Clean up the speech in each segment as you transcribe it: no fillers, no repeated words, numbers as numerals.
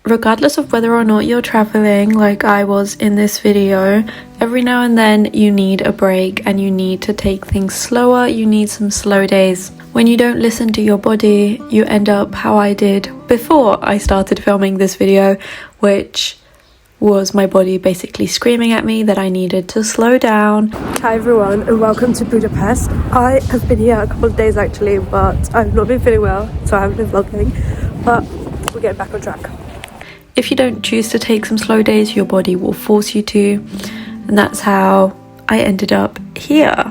regardless of whether or not you're traveling like I was in this video, every now and then you need a break and you need to take things slower. You need some slow days. When you don't listen to your body, you end up how I did before I started filming this video, which was my body basically screaming at me that I needed to slow down. Hi everyone and welcome to Budapest. I have been here a couple of days actually, but I've not been feeling well, so I haven't been vlogging, but we're getting back on track. If you don't choose to take some slow days, your body will force you to, and that's how I ended up here.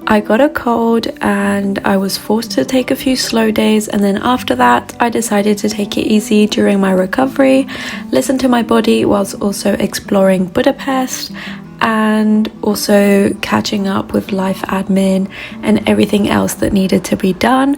I got a cold and I was forced to take a few slow days, and then after that I decided to take it easy during my recovery, listen to my body whilst also exploring Budapest and also catching up with life admin and everything else that needed to be done.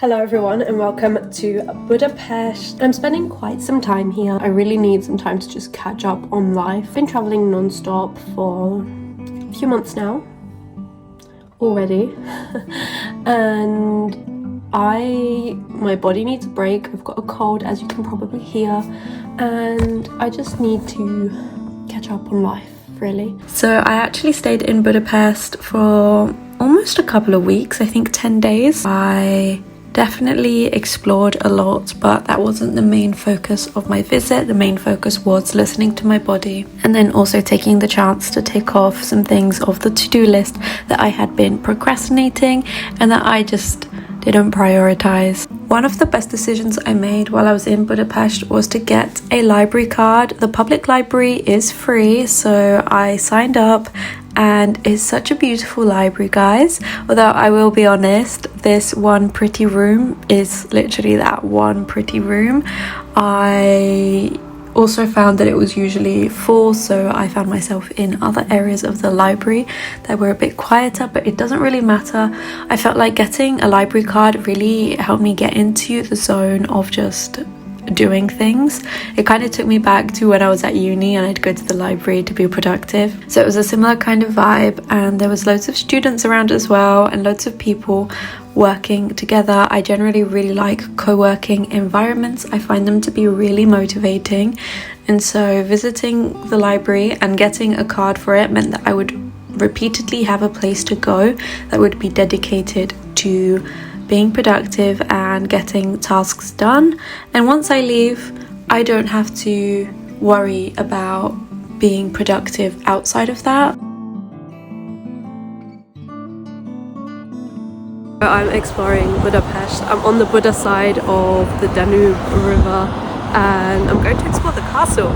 Hello everyone and welcome to Budapest. I'm spending quite some time here. I really need some time to just catch up on life. I've been traveling non-stop for a few months now already and my body needs a break. I've got a cold, as you can probably hear, and I just need to catch up on life really. So I actually stayed in Budapest for almost a couple of weeks, I think 10 days. I definitely explored a lot, but that wasn't the main focus of my visit. The main focus was listening to my body and then also taking the chance to take off some things off the to-do list that I had been procrastinating and that I just didn't prioritize. One of the best decisions I made while I was in Budapest was to get a library card. The public library is free, so I signed up, and it's such a beautiful library, guys. Although I will be honest, this one pretty room is literally that one pretty room. I also found that it was usually full, so I found myself in other areas of the library that were a bit quieter, but it doesn't really matter. I felt like getting a library card really helped me get into the zone of just doing things. It kind of took me back to when I was at uni and I'd go to the library to be productive. So it was a similar kind of vibe, and there was loads of students around as well and loads of people working together. I generally really like co-working environments. I find them to be really motivating, and so visiting the library and getting a card for it meant that I would repeatedly have a place to go that would be dedicated to being productive and getting tasks done. And once I leave, I don't have to worry about being productive outside of that. I'm exploring Budapest. I'm on the Buda side of the Danube River and I'm going to explore the castle.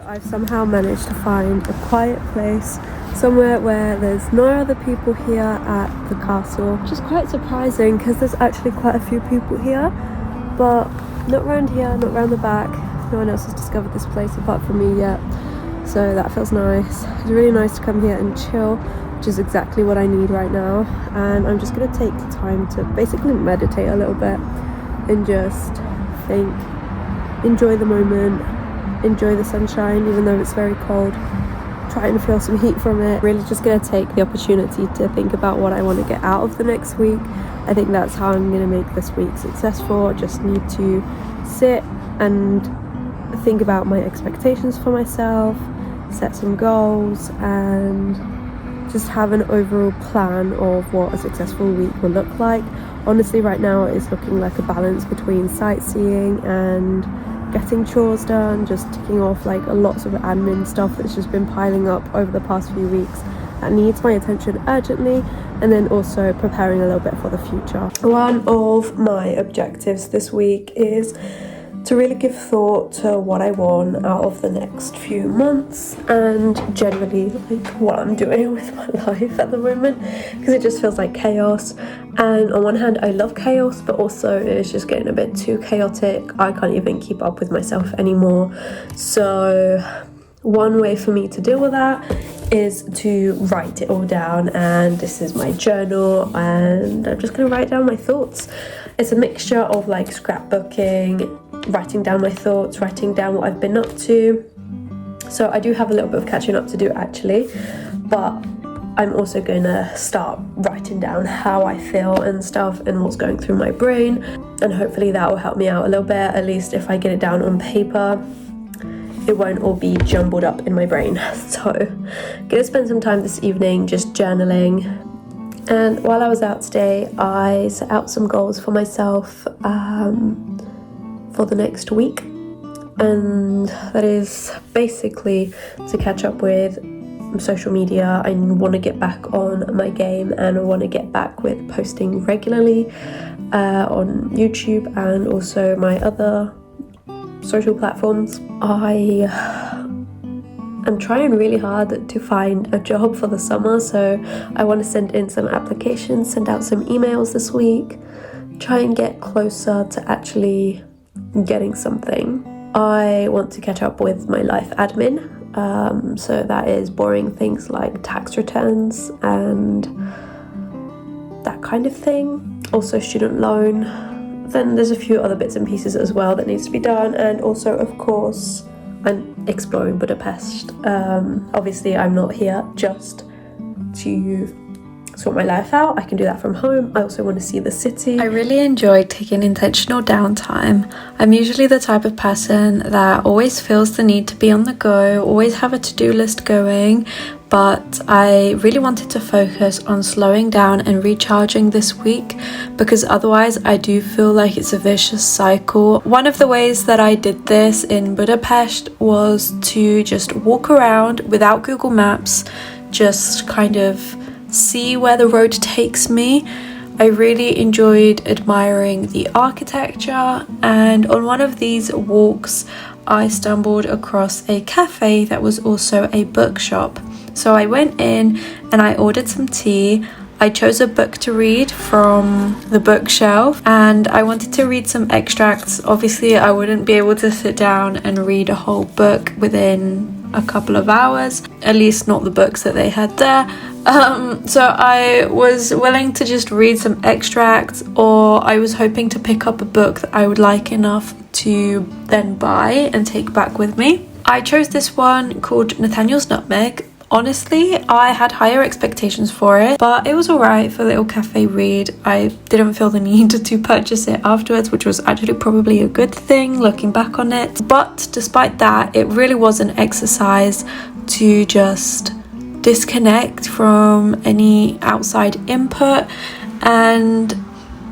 I've somehow managed to find a quiet place, somewhere where there's no other people here at the castle, which is quite surprising because there's actually quite a few people here, but not around here, not around the back. No one else has discovered this place apart from me yet, so that feels nice. It's really nice to come here and chill, which is exactly what I need right now, and I'm just going to take the time to basically meditate a little bit and just think, enjoy the moment, enjoy the sunshine even though it's very cold, try and feel some heat from it. Really just going to take the opportunity to think about what I want to get out of the next week. I think that's how I'm going to make this week successful. I just need to sit and think about my expectations for myself, set some goals, and just have an overall plan of what a successful week will look like. Honestly, right now it's looking like a balance between sightseeing and getting chores done, just ticking off like lots of admin stuff that's just been piling up over the past few weeks that needs my attention urgently, and then also preparing a little bit for the future. One of my objectives this week is to really give thought to what I want out of the next few months and generally like what I'm doing with my life at the moment, because it just feels like chaos. And on one hand I love chaos, but also it's just getting a bit too chaotic. I can't even keep up with myself anymore. So one way for me to deal with that is to write it all down, and this is my journal, and I'm just going to write down my thoughts. It's a mixture of like scrapbooking, writing down my thoughts, writing down what I've been up to. So I do have a little bit of catching up to do actually, but I'm also going to start writing down how I feel and stuff and what's going through my brain, and hopefully that will help me out a little bit. At least if I get it down on paper, it won't all be jumbled up in my brain. So I'm gonna spend some time this evening just journaling. And while I was out today, I set out some goals for myself for the next week, and that is basically to catch up with social media. I want to get back on my game, and I want to get back with posting regularly on YouTube and also my other social platforms. I am trying really hard to find a job for the summer, so I want to send in some applications, send out some emails this week, try and get closer to actually getting something. I want to catch up with my life admin, so that is boring things like tax returns and that kind of thing. Also student loan. Then there's a few other bits and pieces as well that needs to be done, and also of course I'm exploring Budapest. Obviously I'm not here just to sort my life out. I can do that from home. I also want to see the city. I really enjoy taking intentional downtime. I'm usually the type of person that always feels the need to be on the go, always have a to-do list going, but I really wanted to focus on slowing down and recharging this week, because otherwise I do feel like it's a vicious cycle. One of the ways that I did this in Budapest was to just walk around without Google Maps, just kind of see where the road takes me. I really enjoyed admiring the architecture, and on one of these walks I stumbled across a cafe that was also a bookshop. So I went in and I ordered some tea. I chose a book to read from the bookshelf, and I wanted to read some extracts. Obviously I wouldn't be able to sit down and read a whole book within a couple of hours, at least not the books that they had there. So I was willing to just read some extracts, or I was hoping to pick up a book that I would like enough to then buy and take back with me. I chose this one called Nathaniel's Nutmeg. Honestly, I had higher expectations for it, but it was alright for a little cafe read. I didn't feel the need to purchase it afterwards, which was actually probably a good thing looking back on it. But despite that, it really was an exercise to just disconnect from any outside input and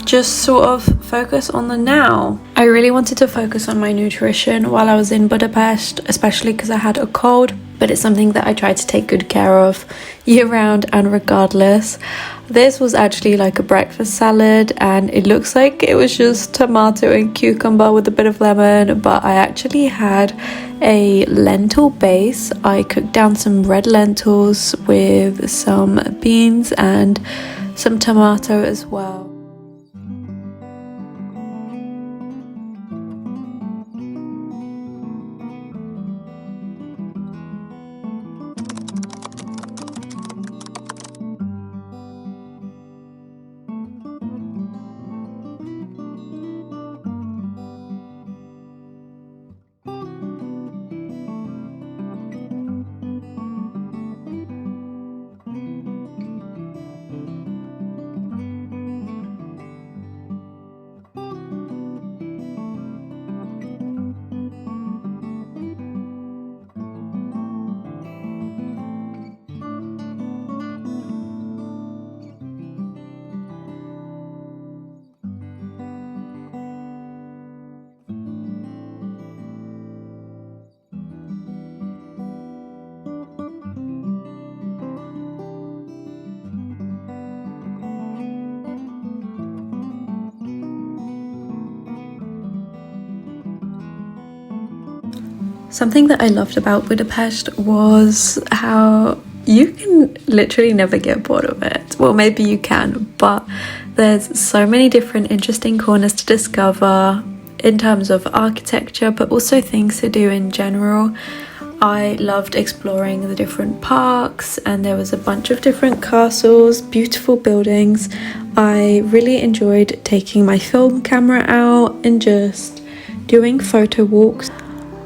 just sort of focus on the now. I really wanted to focus on my nutrition while I was in Budapest, especially because I had a cold, but it's something that I try to take good care of year round and regardless. This was actually like a breakfast salad, and it looks like it was just tomato and cucumber with a bit of lemon, but I actually had a lentil base. I cooked down some red lentils with some beans and some tomato as well. Something that I loved about Budapest was how you can literally never get bored of it. Well, maybe you can, but there's so many different interesting corners to discover in terms of architecture, but also things to do in general. I loved exploring the different parks, and there was a bunch of different castles, beautiful buildings. I really enjoyed taking my film camera out and just doing photo walks.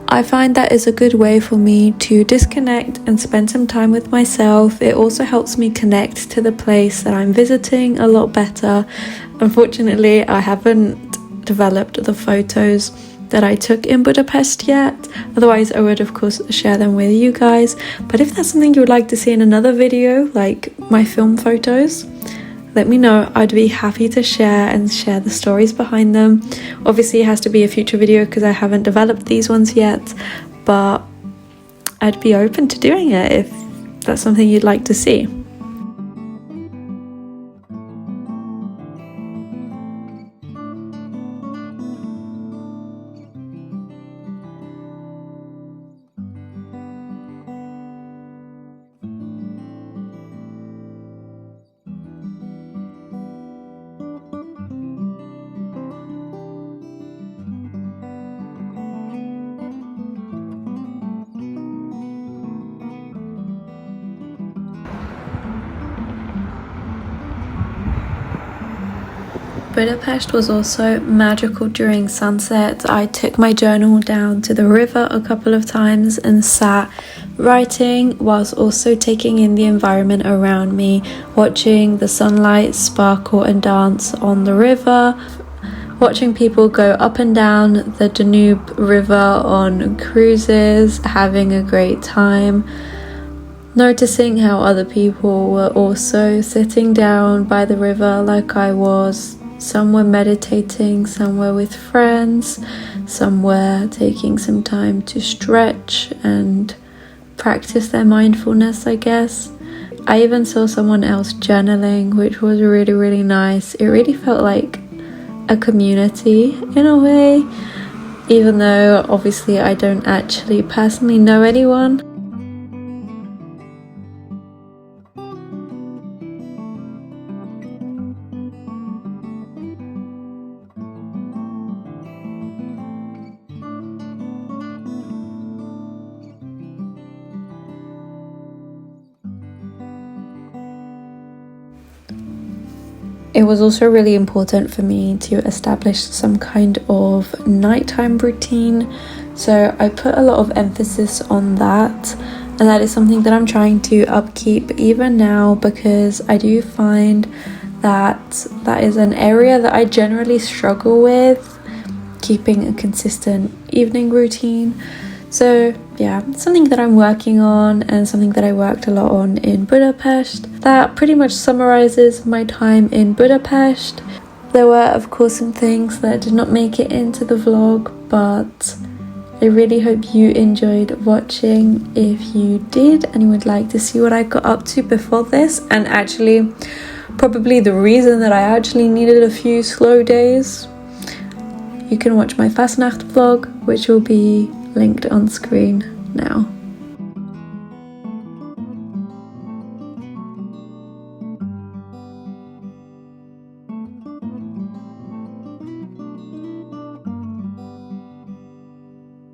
I find that is a good way for me to disconnect and spend some time with myself. It also helps me connect to the place that I'm visiting a lot better. Unfortunately, I haven't developed the photos that I took in Budapest yet. Otherwise, I would of course share them with you guys. But if that's something you would like to see in another video, like my film photos, let me know. I'd be happy to share the stories behind them. Obviously, it has to be a future video because I haven't developed these ones yet, but I'd be open to doing it if that's something you'd like to see. Budapest was also magical during sunset. I took my journal down to the river a couple of times and sat writing whilst also taking in the environment around me, watching the sunlight sparkle and dance on the river, watching people go up and down the Danube River on cruises, having a great time, noticing how other people were also sitting down by the river like I was. Some were meditating, some were with friends, some were taking some time to stretch and practice their mindfulness, I guess. I even saw someone else journaling, which was really, really nice. It really felt like a community in a way, even though obviously I don't actually personally know anyone. It was also really important for me to establish some kind of nighttime routine, so I put a lot of emphasis on that, and that is something that I'm trying to upkeep even now, because I do find that that is an area that I generally struggle with, keeping a consistent evening routine. So yeah, something that I'm working on and something that I worked a lot on in Budapest. That pretty much summarizes my time in Budapest. There were of course some things that did not make it into the vlog, but I really hope you enjoyed watching. If you did and you would like to see what I got up to before this, and actually probably the reason that I actually needed a few slow days, you can watch my Fastnacht vlog, which will be linked on screen now.